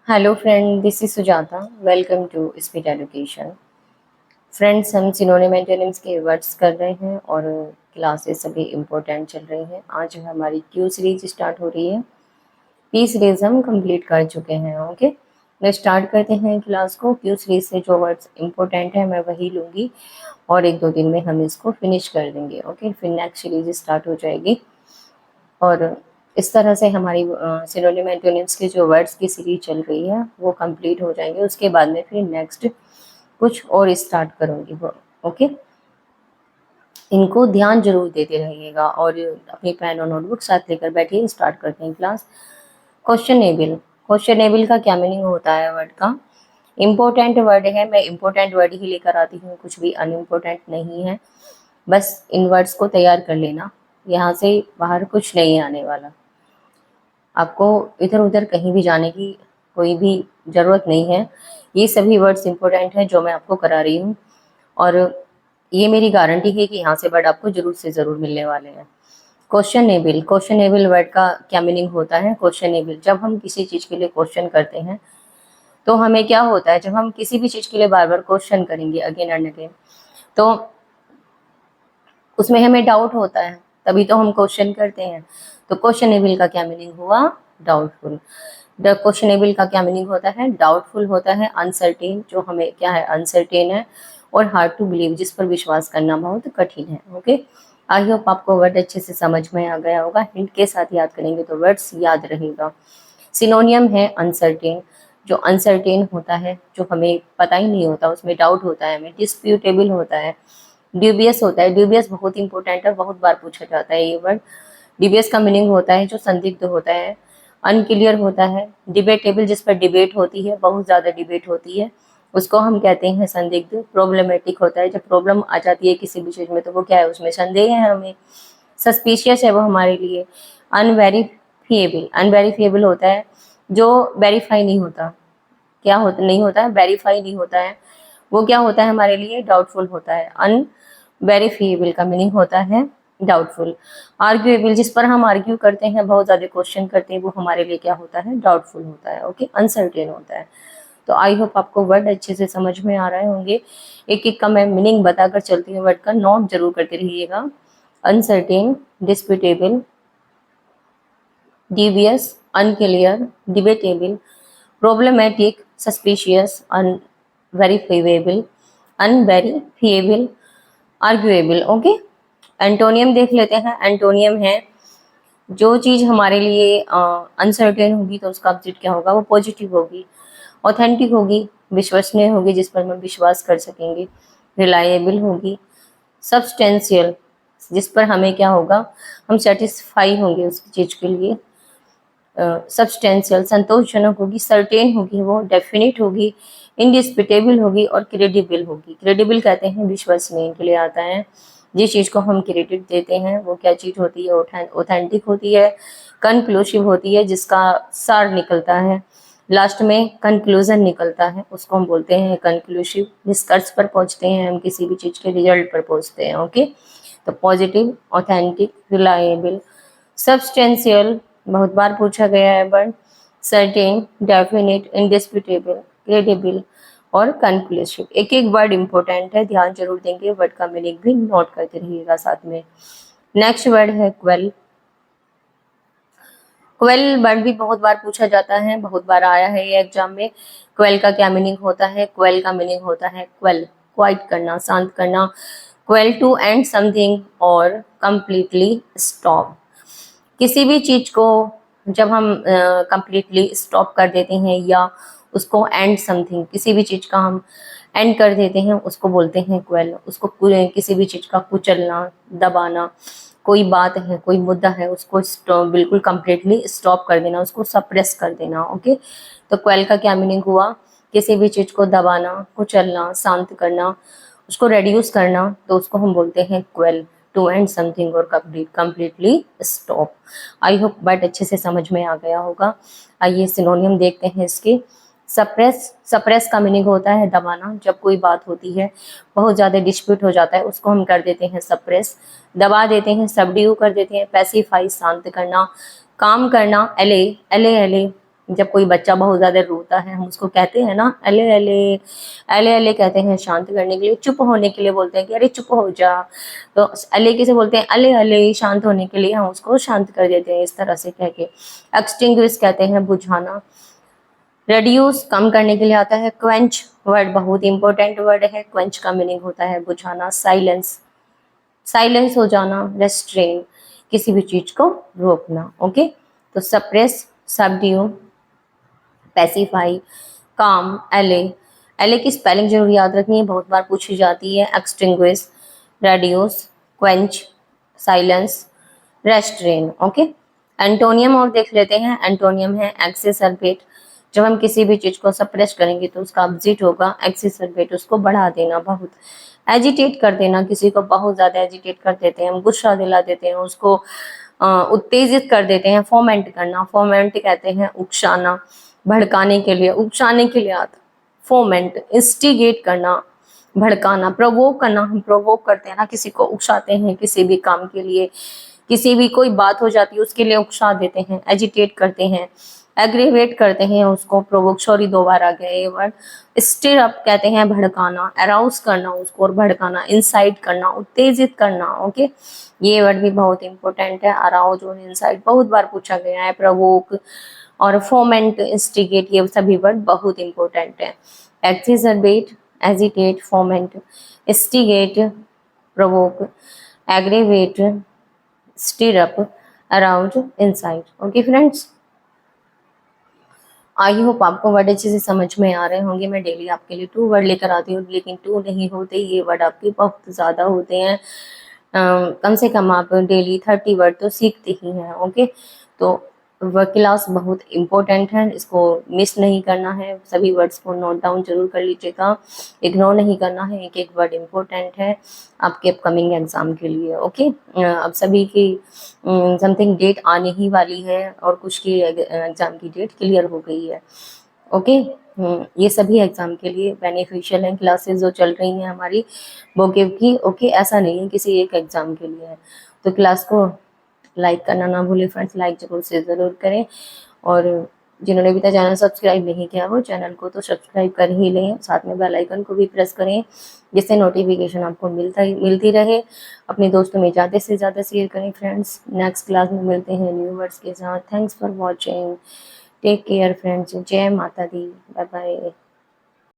Hello friend, this is Sujata. Welcome to Speed Education. Friends, हम synonym antonyms के words कर रहे हैं और क्लासेस सभी इम्पोर्टेंट चल रही हैं। आज हमारी क्यू सीरीज स्टार्ट हो रही है। पी सीरीज हम कंप्लीट कर चुके हैं। ओके, मैं स्टार्ट करते हैं क्लास को। क्यू सीरीज से जो वर्ड्स इम्पोर्टेंट है मैं वही लूँगी और एक दो दिन में हम इसको फिनिश कर देंगे। ओके, फिर नेक्स्ट सीरीज स्टार्ट हो जाएगी और इस तरह से हमारी सिनोनिम एंटोनिम्स के जो वर्ड्स की सीरीज चल रही है वो कंप्लीट हो जाएंगे। उसके बाद में फिर नेक्स्ट कुछ और स्टार्ट करूँगी वो। ओके, इनको ध्यान जरूर देते रहिएगा और अपनी पेन और नोटबुक साथ लेकर बैठिए। स्टार्ट करते हैं क्लास। क्वेश्चनेबल। क्वेश्चनेबल का क्या मीनिंग होता है वर्ड का? इम्पोर्टेंट वर्ड है, मैं इम्पोर्टेंट वर्ड ही लेकर आती हूँ, कुछ भी अनइम्पोर्टेंट नहीं है। बस इन वर्ड्स को तैयार कर लेना, यहाँ से बाहर कुछ नहीं आने वाला। आपको इधर उधर कहीं भी जाने की कोई भी ज़रूरत नहीं है। ये सभी वर्ड्स इंपॉर्टेंट हैं जो मैं आपको करा रही हूँ और ये मेरी गारंटी है कि यहाँ से वर्ड आपको ज़रूर से ज़रूर मिलने वाले हैं। क्वेश्चनेबल। क्वेश्चनेबल वर्ड का क्या मीनिंग होता है? क्वेश्चनेबल, जब हम किसी चीज़ के लिए क्वेश्चन करते हैं तो हमें क्या होता है, जब हम किसी भी चीज़ के लिए बार बार क्वेश्चन करेंगे अगेन एंड अगेन, तो उसमें हमें डाउट होता है, तभी तो हम क्वेश्चन करते हैं। तो क्वेश्चनेबल का क्या मीनिंग हुआ? डाउटफुल। द क्वेश्चनेबल का क्या मीनिंग होता है? डाउटफुल होता है, अनसर्टेन, जो हमें क्या है, अनसर्टेन है, और हार्ड टू बिलीव, जिस पर विश्वास करना बहुत कठिन है। ओके, आई होप आपको वर्ड अच्छे से समझ में आ गया होगा। हिंट के साथ याद करेंगे तो वर्ड्स याद रहेगा। सिनोनियम है अनसर्टेन, जो अनसर्टेन होता है, जो हमें पता ही नहीं होता, उसमें डाउट होता है हमें। डिस्प्यूटेबल होता है, ड्यूबियस होता है। ड्यूबियस बहुत इंपॉर्टेंट है, बहुत बार पूछा जाता है ये वर्ड। ड्यूबियस का मीनिंग होता है जो संदिग्ध होता है। अनक्लियर होता है। डिबेटेबल, जिस पर डिबेट होती है, बहुत ज़्यादा डिबेट होती है, उसको हम कहते हैं संदिग्ध। प्रॉब्लमेटिक होता है, जब प्रॉब्लम आ जाती है किसी भी चीज़ में तो वो क्या है, उसमें संदेह है हमें। सस्पिशियस है वो हमारे लिए। अनवेरीफिएबल। अनवेरीफिएबल होता है जो वेरीफाई नहीं होता। क्या होता नहीं होता है, वेरीफाई नहीं होता है, वो क्या होता है हमारे लिए, डाउटफुल होता है। अनवेरीफिएबल का मीनिंग होता है डाउटफुल। आर्ग्यूएबल, जिस पर हम आर्ग्यू करते हैं, बहुत ज़्यादा क्वेश्चन करते हैं, वो हमारे लिए क्या होता है, डाउटफुल होता है। ओके, अनसर्टेन होता है। तो आई होप आपको वर्ड अच्छे से समझ में आ रहे होंगे। एक एक का मैं मीनिंग बताकर चलती हूँ, वर्ड का नोट जरूर करते रहिएगा। Uncertain, disputable, devious, unclear, debatable, problematic, suspicious, unverifiable, unverifiable, arguable. Okay, antonym देख लेते हैं। एंटोनियम है जो चीज़ हमारे लिए अनसर्टेन होगी तो उसका ऑपोजिट क्या होगा, वो पॉजिटिव होगी। ऑथेंटिक होगी, विश्वसनीय होगी, जिस पर हम विश्वास कर सकेंगे। रिलायबल होगी। सब्सटेंशियल, जिस पर हमें क्या होगा, हम सेटिस्फाई होंगे उस चीज़ के लिए। सब्सटेंशियल, संतोषजनक होगी। सर्टेन होगी, वो डेफिनेट होगी। इंडिस्प्यूटेबल होगी और क्रेडिबल होगी। क्रेडिबल कहते हैं विश्वसनीय के लिए आता है। जिस चीज़ को हम क्रेडिट देते हैं वो क्या चीज़ होती है, ऑथेंटिक होती है। कंक्लूसिव होती है, जिसका सार निकलता है, लास्ट में कंक्लूजन निकलता है, उसको हम बोलते हैं कंक्लूसिव। निष्कर्ष पर पहुंचते हैं हम, किसी भी चीज़ के रिजल्ट पर पहुंचते हैं। ओके, तो पॉजिटिव, ऑथेंटिक, रिलायबल। सब्सटेंशियल, बहुत बार पूछा गया है वर्ड। सर्टेन, डेफिनेट, इंडिस्प्यूटेबल, क्रेडिबल और कंक्लूसिव। एक एक वर्ड इंपॉर्टेंट है, ध्यान जरूर देंगे। वर्ड का मीनिंग भी नोट करते रहिएगा साथ में। नेक्स्ट वर्ड है क्वेल। क्वेल वर्ड भी बहुत बार पूछा जाता है, बहुत बार आया है ये एग्जाम में। क्वेल का क्या मीनिंग होता है? क्वेल का मीनिंग होता है क्वेल, क्वाइट करना, शांत करना। क्वेल, टू एंड समथिंग और कंप्लीटली स्टॉप। किसी भी चीज को जब हम कंप्लीटली स्टॉप कर देते हैं या उसको एंड समथिंग, किसी भी चीज का हम एंड कर देते हैं, उसको बोलते हैं क्वेल। उसको किसी भी चीज का कुचलना, दबाना, कोई बात है, कोई मुद्दा है, उसको बिल्कुल कंप्लीटली स्टॉप कर देना, उसको सप्रेस कर देना। ओके, तो क्वेल का क्या मीनिंग हुआ? किसी भी चीज को दबाना, कुचलना, शांत करना, उसको रेड्यूस करना, तो उसको हम बोलते हैं क्वेल। टू एंड समथिंग और completely stop. I hope word अच्छे से समझ में आ गया होगा। आइए सिनोनियम देखते हैं इसके। सप्रेस। सप्रेस का मीनिंग होता है दबाना। जब कोई बात होती है, बहुत ज़्यादा डिस्प्यूट हो जाता है, उसको हम कर देते हैं सप्रेस, दबा देते हैं, सबड्यू कर देते हैं। पैसिफाई, शांत करना। काम करना, एले एले एले, जब कोई बच्चा बहुत ज्यादा रोता है, हम उसको कहते हैं ना अले अले, अले अले कहते हैं शांत करने के लिए, चुप होने के लिए बोलते हैं कि अरे चुप हो जा। तो अले किसे बोलते हैं, अले अले, शांत होने के लिए हम उसको शांत कर देते हैं इस तरह से कह के। एक्सटिंग्विश कहते हैं बुझाना। रेड्यूस कम करने के लिए आता है। क्वेंच वर्ड बहुत इंपॉर्टेंट वर्ड है। क्वेंच का मीनिंग होता है बुझाना। साइलेंस, साइलेंस हो जाना। रेस्ट्रेन, किसी भी चीज को रोकना। ओके, तो सप्रेस, सबड्यू, पैसिफाई, काम, एले। एले की स्पेलिंग जरूर याद रखनी है, बहुत बार पूछी जाती है। Extinguish, reduce, quench, silence, restrain. Okay, antonym और देख लेते हैं। एंटोनियम है एक्सेसरबेट। जब हम किसी भी चीज को सप्रेस करेंगे तो उसका अपोजिट होगा एक्सेसरबेट, उसको बढ़ा देना, बहुत एजिटेट कर देना, किसी को बहुत ज्यादा एजिटेट कर देते हैं, हम गुस्सा दिला देते हैं, उसको उत्तेजित कर देते हैं। फोमेंट करना, फोमेंट कहते हैं उकसाना, भड़काने के लिए, उकसाने के लिए आता। फोमेंट, इंस्टिगेट करना, भड़काना, प्रोवोक करना, हम प्रोवोक करते हैं ना, किसी को उकसाते हैं किसी भी काम के लिए, किसी भी कोई बात हो जाती है उसके लिए उकसा देते हैं, एजिटेट करते हैं, एग्रीवेट करते हैं उसको, प्रोवोक, सॉरी 2 बार आ गया ये वर्ड। स्टिर अप कहते हैं भड़काना, अराउज करना उसको और भड़काना, इंसाइट करना, उत्तेजित करना। ओके, ये वर्ड भी बहुत इंपॉर्टेंट है। अराउज और इंसाइट बहुत बार पूछा गया है। प्रोवोक और फोमेंट, इंस्टिगेट, ये सभी वर्ड बहुत इंपॉर्टेंट है। Exacerbate, agitate, foment, instigate, provoke, aggravate, stir up, arouse, inside. Okay friends, I hope आपको वर्ड अच्छे से समझ में आ रहे होंगे। मैं डेली आपके लिए 2 वर्ड लेकर आती हूँ, लेकिन 2 नहीं होते, ये वर्ड आपके बहुत ज़्यादा होते हैं। कम से कम आप डेली 30 वर्ड तो सीखते ही हैं। ओके, तो वर्ड क्लास बहुत इम्पोर्टेंट है, इसको मिस नहीं करना है। सभी वर्ड्स को नोट डाउन जरूर कर लीजिएगा, इग्नोर नहीं करना है। एक एक वर्ड इम्पोर्टेंट है आपके अपकमिंग एग्जाम के लिए। ओके, अब सभी की समथिंग डेट आने ही वाली है और कुछ की एग्जाम की डेट क्लियर हो गई है। ओके, ये सभी एग्जाम के लिए बेनिफिशियल हैं क्लासेस जो चल रही हैं हमारी बोकेव की। ओके, ऐसा नहीं है किसी एक एग्जाम के लिए है। तो क्लास को लाइक करना ना भूलें फ्रेंड्स, लाइक जरूर से ज़रूर करें। और जिन्होंने अभी तक चैनल सब्सक्राइब नहीं किया वो चैनल को तो सब्सक्राइब कर ही लें, साथ में बेल आइकन को भी प्रेस करें जिससे नोटिफिकेशन आपको मिलती रहे। अपने दोस्तों में ज़्यादा से ज़्यादा शेयर करें फ्रेंड्स। नेक्स्ट क्लास में मिलते हैं न्यू वर्ड्स के साथ। Thanks for watching, take care friends. जय माता दी, बाय बाय।